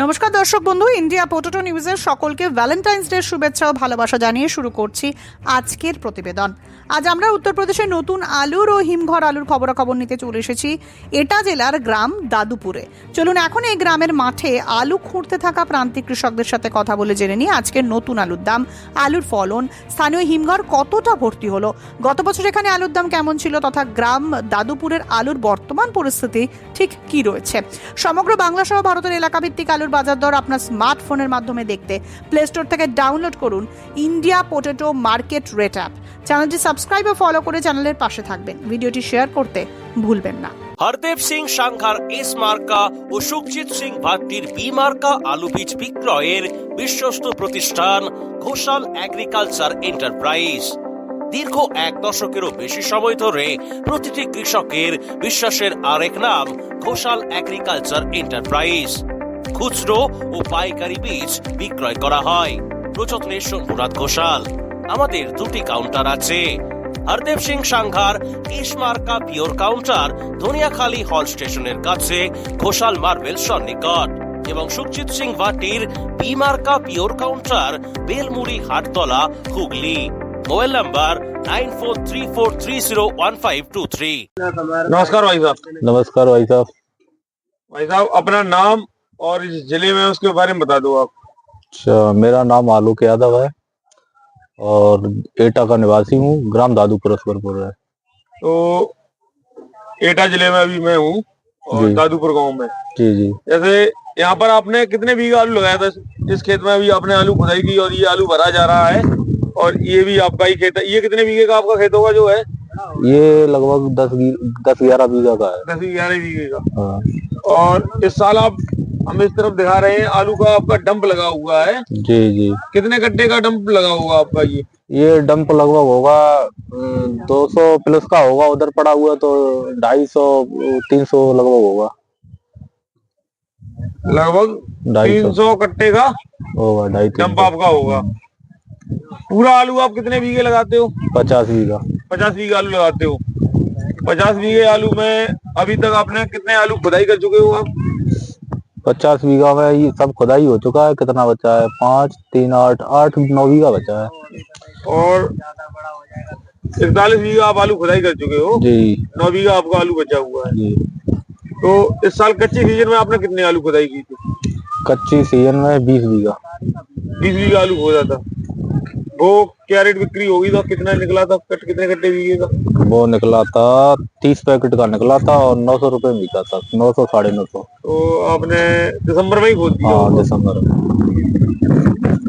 নমস্কার দর্শক বন্ধু, ইন্ডিয়া পোটেটো নিউজের সকলকে ভ্যালেন্টাইন্স ডে শুভেচ্ছা ও ভালোবাসা জানিয়ে শুরু করছি আজকের প্রতিবেদন। আজ আমরা উত্তরপ্রদেশের নতুন আলুর ও হিমঘর আলুর খবরাখবর নিতে চলে এসেছি এটা জেলার গ্রাম দাদুপুরে। চলুন এখন এই গ্রামের মাঠে আলু খুঁড়তে থাকা প্রান্তিক কৃষকদের সাথে কথা বলে জেনে নিই আজকের নতুন আলুর দাম, আলুর ফলন, স্থানীয় হিমঘর কতটা ভর্তি হলো, গত বছর এখানে আলুর দাম কেমন ছিল তথা গ্রাম দাদুপুরের আলুর বর্তমান পরিস্থিতি ঠিক কি রয়েছে। সমগ্র বাংলা সহ ভারতের এলাকাভিত্তিক আলুর বাজার দর আপনার স্মার্টফোনের মাধ্যমে দেখতে প্লে স্টোর থেকে ডাউনলোড করুন India potato market rate app. চ্যানেলটি সাবস্ক্রাইব ও ফলো করে চ্যানেলের পাশে থাকবেন। ভিডিওটি শেয়ার করতে ভুলবেন না। হরদেব সিং সাংঘার এস মার্কা ও সুখজিৎ সিং ভাট্টির বি মার্কা আলু বীজ বিক্রয়ের বিশ্বস্ত প্রতিষ্ঠান ঘোষাল এগ্রিকালচার এন্টারপ্রাইজ। দীর্ঘ এক দশকেরও বেশি সময় ধরে প্রতিটি কৃষকের বিশ্বাসের আরেক নাম ঘোষাল এগ্রিকালচার এন্টারপ্রাইজ। খুচরো ও পাইকারি বীজ বিক্রয় করা হয়। প্রযত্নে শম্ভুনাথ ঘোষাল। আমাদের দুটি কাউন্টার আছে। হরদেব সিং সাংঘার এস মার্কা পিওর কাউন্টার ধনিয়াখালী হল স্টেশনের কাছে ঘোষাল মার্বেল সন্নিকট এবং সুখজিৎ সিং ভাটির বি মার্কা pure counter Belmuri Hattala Hooghly. Mobile number 9434301523। नमस्कार भाई साहब। नमस्कार भाई साहब। भाई साहब अपना नाम और इस जिले में उसके बारे में बता दो आप। अच्छा, मेरा नाम आलोक यादव है और एटा का निवासी हूँ। ग्राम दादूपुर है। तो एटा जिले में अभी मैं हूँ और दादूपुर गांव में। जी जी। जैसे यहाँ पर आपने कितने बीघा आलू लगाया था? इस खेत में अभी आपने आलू खुदाई की और ये आलू भरा जा रहा है और ये भी आपका ही खेत है। ये कितने बीघे का आपका खेत होगा जो है? ये लगभग 10-11 बीघा का है। 10-11 बीघे का। हाँ। और इस साल आप हम इस तरफ दिखा रहे हैं आलू का आपका डंप लगा हुआ है। जी जी। कितने गड्ढे का डंप लगा हुआ आपका? ये डंप लगभग होगा 200 प्लस का होगा। उधर पड़ा हुआ तो 250-300 लगभग होगा। लगभग 300 कट्टे का होगा। 250 डंप आपका होगा। पूरा आलू आप कितने बीघे लगाते हो? 50 बीघा। 50 बीघे आलू लगाते हो। 50 बीघे आलू में अभी तक आपने कितने आलू खुदाई कर चुके हो आप? 50 बीघा में ये सब खुदाई हो चुका है। कितना बचा है? 5, 3, 8-9 बीघा बचा है। और 41 बीघा आप आलू खुदाई कर चुके हो जी। 9 बीघा आपका आलू बचा हुआ है जी। तो इस साल कच्ची सीजन में आपने कितने आलू खुदाई की थी? कच्ची सीजन में 20 बीघा। 20 बीघा आलू खोदा था। वो क्या रेट बिक्री होगी? तो कितना निकला था? कितने कट्टे बीघे का? वो निकला था 30 पैकेट का निकला था और 900 रुपए में बिका था। 900 950। तो आपने दिसंबर में ही खोद दिया? हाँ,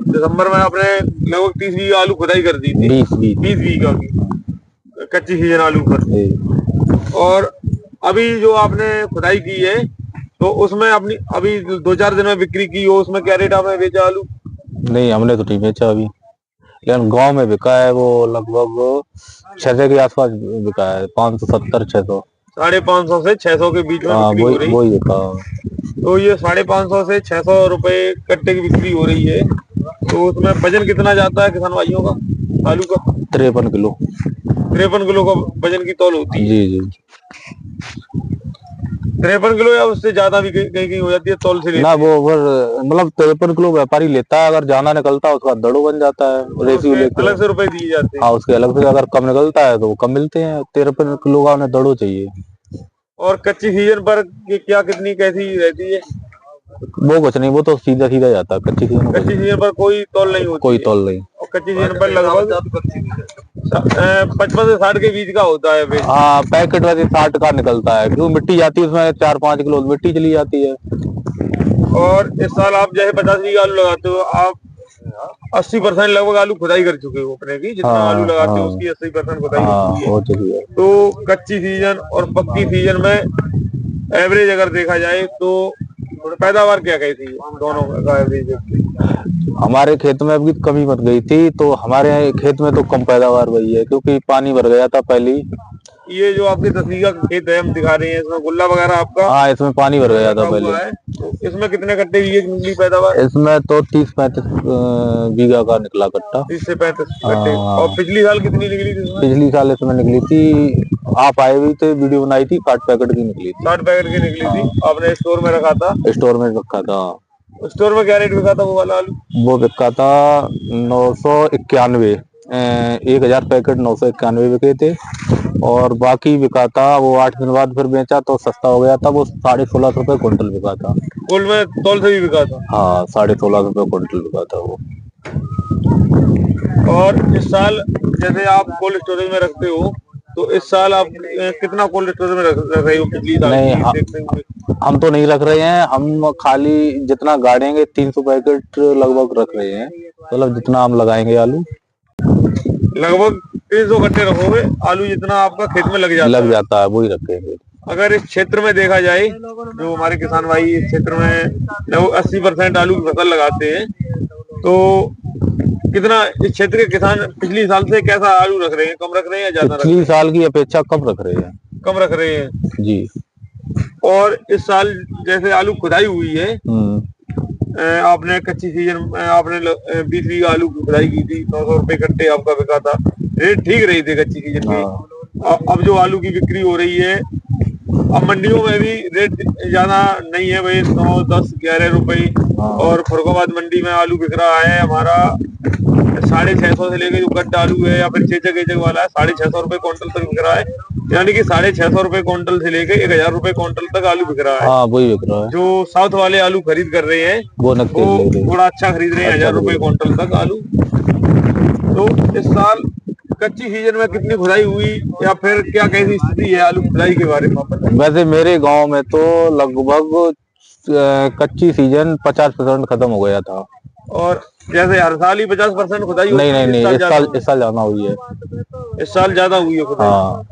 दिसंबर में आपने लगभग 30 बीघा आलू खुदाई कर दी थी। 20 बीघा की कच्ची सीजन आलू पर। और अभी जो आपने खुदाई की है तो उसमें अपनी अभी 2-4 दिन में बिक्री की हो, उसमें क्या रेट आपने बेचा आलू? नहीं, हमने तो नहीं बेचा अभी, लेकिन गांव में बिका है। वो लगभग 600 के आसपास बिका है। 570-600। 550 से 600 के बीच में बिक्री हो रही है। वही बिका। तो ये 550 से 600 रुपए कट्टे की बिक्री हो रही है। तो उसमें वजन कितना जाता है किसान भाइयों का आलू का? 53 किलो। 53 किलो का वजन की तौल होती है। जी जी। 53 किलो या उससे ज्यादा भी कहीं कहीं हो जाती है तौल से ना। वो मतलब 53 किलो व्यापारी लेता है। अगर ज्यादा निकलता है उसका दड़ो बन जाता है। रेशियो लेके अलग से रुपए दिए जाते हैं। हाँ, उसके अलग से। अगर कम निकलता है तो वो कम मिलते हैं। 53 किलो का उन्हें दड़ो चाहिए। और कच्ची सीजन पर क्या कितनी कैसी रहती है? वो कुछ नहीं, वो तो सीधा सीधा जाता है। कच्ची सीजन पर कोई तौल नहीं होती? कोई तौल नहीं। और कच्ची सीजन पर लगभग 55 से 60 के बीच का होता है। हाँ, पैकेट वैसे 60 का निकलता है क्योंकि मिट्टी जाती है उसमें। 4-5 किलो मिट्टी चली जाती है। और इस साल आप जैसे 50 बीघा आलू लगाते हो, आप 80% लगभग आलू खुदाई कर चुके हो अपने की। जितना आलू लगाते हो उसकी 80% खुदाई हो चुकी है। तो कच्ची सीजन और पक्की सीजन में एवरेज अगर देखा जाए तो पैदावार क्या कैसी है दोनों का एवरेज? हमारे खेत में अभी कमी बन गई थी तो हमारे खेत में तो कम पैदावार वही है क्योंकि पानी भर गया था पहले। ये जो आपकी 10 बीघा खेत है हम दिखा रहे हैं, इसमें गुल्ला वगैरह आपका? हाँ, इसमें पानी भर गया था पहले। तो इसमें कितने कट्टे बीघे निकली पैदावार? इसमें तो 30-35 बीघा का निकला कट्टा। 30 से 35 कट्टे। और पिछली साल कितनी निकली थी? पिछली साल इसमें निकली थी, आप आए हुए थे, वीडियो बनाई थी, 60 पैकेट की निकली थी। 60 पैकेट की निकली थी। आपने स्टोर में रखा था? स्टोर में रखा था। स्टोर में क्या रेट बिका था वो वाला आलू? वो बिका था 991, 1000 पैकेट 991 बिके थे। और बाकी बिका था वो 8 दिन बाद फिर बेचा तो सस्ता हो गया था, वो 16.5 रुपए क्विंटल बिका था। कोल्ड में तौल से भी बिका था? हाँ 16.5 रुपए क्विंटल बिका था वो। और इस साल जैसे आप कोल्ड स्टोरेज में रखते हो, तो इस साल आप कितना कोल्ड स्टोरेज में रख रहे हो पिछली साल नहीं, की देखते हुए? हम तो नहीं रख रहे हैं, हम खाली जितना गाड़ेंगे 300 पैकेट लगभग रख रहे हैं, मतलब जितना हम लगाएंगे आलू। लगभग 300 गट्टे रखोगे आलू, जितना आपका खेत में लग जाता है वही रखेंगे। अगर इस क्षेत्र में देखा जाए, जो हमारे किसान भाई इस क्षेत्र में लगभग 80% आलू की फसल लगाते हैं, तो कितना इस क्षेत्र के किसान पिछली साल से कैसा आलू रख रहे हैं? कम रख रहे हैं या ज्यादा रख रहे हैं? पिछली साल की अपेक्षा कम रख रहे हैं। कम रख रहे हैं जी। और इस साल जैसे आलू खुदाई हुई है, आपने कच्ची सीजन में आपने 20 बीघा आलू की खुदाई की थी, 900 रुपए कट्टे आपका बिका था, रेट ठीक रही थी कच्ची सीजन में। अब जो आलू की बिक्री हो रही है, अब मंडियों में भी रेट ज्यादा नहीं है भाई, 9, 10, 11 रुपए। और फरुखाबाद मंडी में आलू बिक रहा है हमारा 650 से लेके जो गड्ढा आलू है या फिर चेचक एचक वाला है 650 रुपए क्विंटल तक बिक रहा है, यानी कि 650 रुपए क्विंटल से लेके 1000 रुपए क्विंटल तक आलू बिक रहा है। हाँ वही बिक रहा है। जो साउथ वाले आलू खरीद कर रहे हैं वो थोड़ा अच्छा खरीद रहे हैं, 1000 रुपए क्विंटल तक आलू। तो इस साल कच्ची सीजन में कितनी खुदाई हुई या फिर क्या कैसी स्थिति है आलू खुदाई के बारे में आप बताएं? वैसे मेरे गांव में तो लगभग कच्ची सीजन 50% खत्म हो गया था। और जैसे हर साल ही 50% खुदाई नहीं, इस साल ज्यादा हुई है। इस साल ज्यादा हुई है खुदाई। हाँ,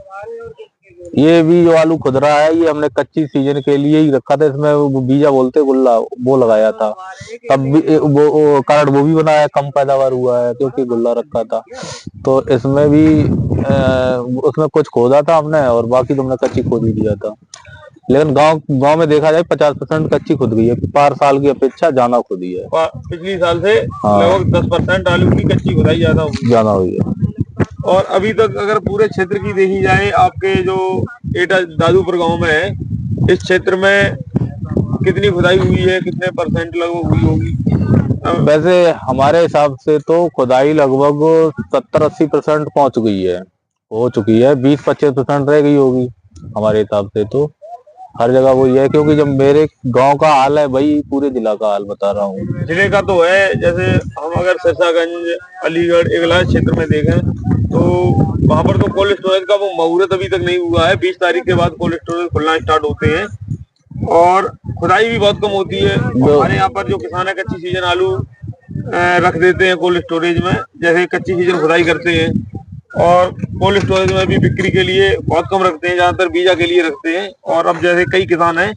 ये भी जो आलू खुद रहा है ये हमने कच्ची सीजन के लिए ही रखा था, इसमें वो बीजा बोलते गुल्ला वो लगाया था, तब भी वो कार्ड वो भी बनाया, कम पैदावार हुआ है क्योंकि गुल्ला रखा था। तो इसमें भी उसमें कुछ खोदा था हमने और बाकी तुमने कच्ची खोद ही दिया था। लेकिन गांव में देखा जाए 50% कच्ची खुद गई है, पार साल की अपेक्षा ज्यादा खुदी है। पिछली साल से लगभग 10% आलू की कच्ची खुदाई ज्यादा हुई है। और अभी तक अगर पूरे क्षेत्र की देखी जाए, आपके जो एटा दादूपुर गांव में है, इस क्षेत्र में कितनी खुदाई हुई है, कितने परसेंट लगभग हुई होगी? वैसे हमारे हिसाब से तो खुदाई लगभग 70-80% पहुंच गई है, हो चुकी है। 20-25% रह गई होगी हमारे हिसाब से। तो हर जगह वही है, क्योंकि जब मेरे गांव का हाल है वही पूरे जिला का हाल बता रहा हूँ। जिले का तो है, जैसे हम अगर सिरसागंज, अलीगढ़, इगला क्षेत्र में देखें तो वहां पर तो कोल्ड स्टोरेज का वो मुहूर्त अभी तक नहीं हुआ है। 20 तारीख के बाद कोल्ड स्टोरेज खुलना स्टार्ट होते हैं और खुदाई भी बहुत कम होती है। हमारे यहाँ पर जो किसान है कच्ची सीजन आलू रख देते हैं कोल्ड स्टोरेज में, जैसे कच्ची सीजन खुदाई करते हैं और कोल्ड स्टोरेज में भी बिक्री के लिए बहुत कम रखते हैं, ज्यादातर बीजा के लिए रखते हैं। और अब जैसे कई किसान हैं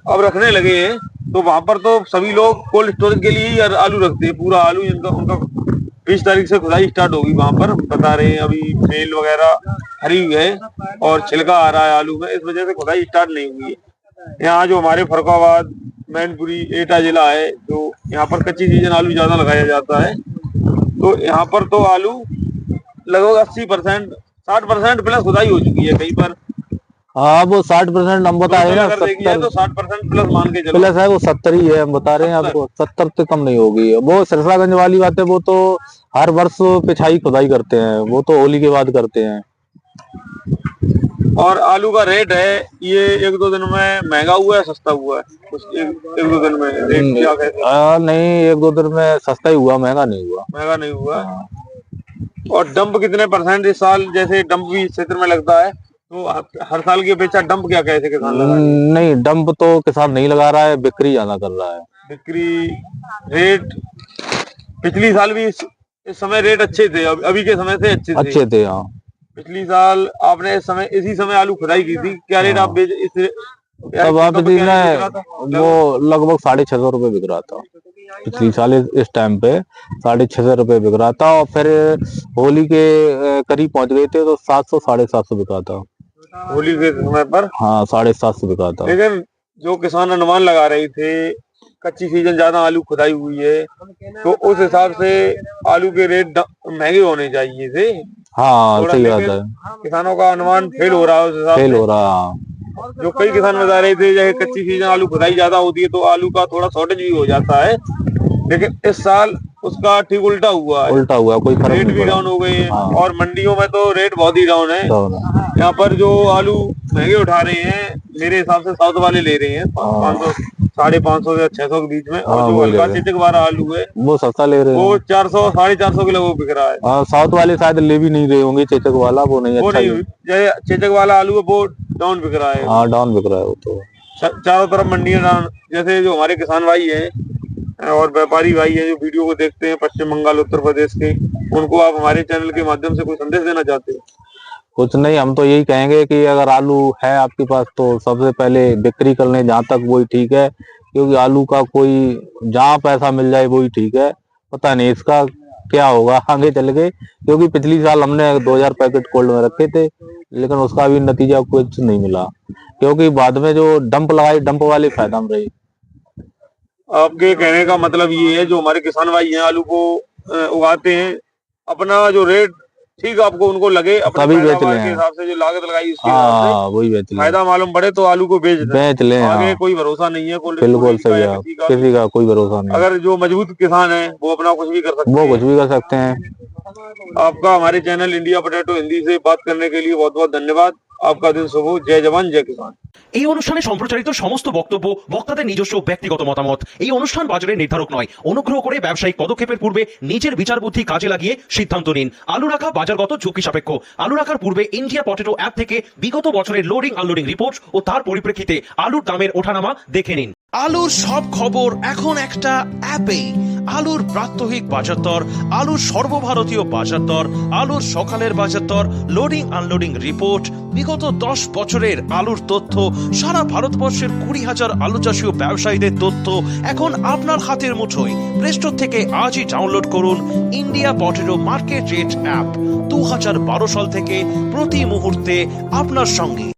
अब रखने लगे हैं, तो वहां पर तो सभी लोग कोल्ड स्टोरेज के लिए ही आलू रखते हैं, पूरा आलू जिनका उनका 20 तारीख से खुदाई स्टार्ट होगी वहां पर, बता रहे हैं। अभी मेल वगैरह हरी हुई है और छिलका आ रहा है आलू में, इस वजह से खुदाई स्टार्ट नहीं हुई है। यहाँ जो हमारे फरुखाबाद, मैनपुरी, एटा जिला है, जो यहाँ पर कच्ची सीजन आलू ज्यादा लगाया जाता है, तो यहाँ पर तो आलू लगभग 80%, 60% प्लस खुदाई हो चुकी है कहीं पर। हाँ वो 60% हम बता रहे हैं ना, 70 तो 60% प्लस मान के चलो। प्लस है वो 70 ही है, हम बता रहे हैं आपको, 70 से कम नहीं होगी। वो सिरसागंज वाली बात है, वो तो हर वर्ष पिछाई खुदाई करते हैं, वो तो होली के बाद करते हैं। और आलू का रेट है ये 1-2 दिन में महंगा हुआ है, सस्ता हुआ है? एक दो दिन में रेट क्या कहते? नहीं, 1-2 दिन में सस्ता ही हुआ, महंगा नहीं हुआ। महंगा नहीं हुआ। और डंप कितने परसेंट इस साल, जैसे डंप भी इस क्षेत्र में लगता है, तो हर साल की अपेक्षा डंप क्या कैसे किसान लगा रहे हैं? नहीं, डंप तो किसान नहीं लगा रहा है, बिक्री ज्यादा कर रहा है। बिक्री रेट पिछली साल भी इस समय रेट अच्छे थे, अभी के समय से अच्छे थे। हाँ, पिछली साल आपने इसी समय आलू खुदाई की थी, क्या रेट आप बेच तब आप वो लगभग 650 रुपए बिक रहा था पिछली साल इस टाइम पे, 650 रुपए बिक रहा था। और फिर होली के करीब पहुंच गए थे तो 700-750 बिका था होली के समय पर। हाँ 750 बिका था। लेकिन जो किसान अनुमान लगा रहे थे कच्ची सीजन ज्यादा आलू खुदाई हुई है, तो उस हिसाब से आलू के रेट महंगे होने चाहिए थे। हाँ सही बात है, किसानों का अनुमान फेल हो रहा है, उस हिसाब फेल हो रहा। जो कई किसान बता रहे थे जैसे कच्ची सीजन आलू खुदाई ज्यादा होती है तो आलू का थोड़ा शॉर्टेज भी हो जाता है, लेकिन इस साल उसका ठीक उल्टा हुआ है। उल्टा हुआ, कोई फर्क रेट नहीं भी पड़ा। डाउन हो गए हैं हाँ। और मंडियों में तो रेट बहुत ही डाउन है। यहाँ पर जो आलू महंगे उठा रहे हैं मेरे हिसाब से साउथ वाले ले रहे हैं 500 550 से 600 के बीच में, और हाँ, जो वही ले हल्का रहे हैं। चेचक वाला आलू है वो सस्ता ले रहे वो हैं। 400 450 किलो वो बिक रहा है। हाँ, साउथ वाले शायद ले भी नहीं रहे होंगे, चेचक वाला वो नहीं वो अच्छा नहीं, ही। जैसे चेचक वाला आलू है वो डाउन बिक रहा है। हाँ, डाउन बिक रहा है वो तो। चारों तरफ मंडियां डाउन। जैसे जो हमारे किसान भाई हैं और व्यापारी भाई हैं जो वीडियो को देखते हैं पश्चिम बंगाल उत्तर प्रदेश के, उनको आप हमारे चैनल के माध्यम से कोई संदेश देना चाहते हैं? कुछ नहीं, हम तो यही कहेंगे कि अगर आलू है आपके पास तो सबसे पहले बिक्री कर लें जहाँ तक वही ठीक है, क्योंकि आलू का कोई जहाँ पैसा मिल जाए वही ठीक है। पता नहीं इसका क्या होगा आगे चल के, क्योंकि पिछली साल हमने 2000 पैकेट कोल्ड में रखे थे लेकिन उसका भी नतीजा कुछ नहीं मिला, क्योंकि बाद में जो डंप लगाई डंप वाली फायदा में रही। आपके कहने का मतलब ये है जो हमारे किसान भाई हैं आलू को उगाते हैं, अपना जो रेट ठीक आपको उनको लगे अपने तभी बेच पैदावार लें। के हिसाब से जो लागत लगाई उसके हिसाब हाँ, वही बेच से लें। फायदा मालूम पड़े तो आलू को बेच दें। बेच लें। आगे हाँ, कोई भरोसा नहीं है कोल्ड बिल्कुल स्टोरेज का सही या है, किसी का। किसी का कोई भरोसा नहीं। अगर जो मजबूत किसान है वो अपना कुछ भी कर सकते वो हैं। कुछ भी कर सकते हैं। आपका हमारे चैनल इंडिया पोटैटो हिंदी से बात करने के लिए बहुत बहुत धन्यवाद। आपका दिन शुभ हो। जय जवान जय किसान। এই অনুষ্ঠানে সম্প্রচারিত সমস্ত বক্তব্য বক্তাদের নিজস্ব ব্যক্তিগত মতামত। এই অনুষ্ঠান বাজারের নির্ধারক নয়। অনুগ্রহ করে ব্যবসায়িক পদক্ষেপের পূর্বে নিজের বিচার বুদ্ধি কাজে লাগিয়ে সিদ্ধান্ত নিন। আলু রাখা বাজারগত ঝুঁকি সাপেক্ষ। আলু রাখার পূর্বে ইন্ডিয়া পটেটো অ্যাপ থেকে বিগত বছরের লোডিং আনলোডিং রিপোর্ট ও তার পরিপ্রেক্ষিতে আলুর দামের ওঠানামা দেখে নিন। আলুর সব খবর এখন একটা অ্যাপেই। আলুর প্রাত্যহিক বাজার দর, আলুর সর্বভারতীয় বাজার দর, আলুর সকালের বাজার দর, লোডিং আনলোডিং রিপোর্ট, বিগত 10 বছরের আলুর তথ্য, সারা ভারতবর্ষের 20,000 আলু চাষী ও ব্যবসায়ীদের তথ্য এখন আপনার হাতের মুঠোয়। প্লে স্টোর থেকে আজই ডাউনলোড করুন India potato market rate app. 2012 সাল থেকে প্রতি মুহূর্তে আপনার সঙ্গে।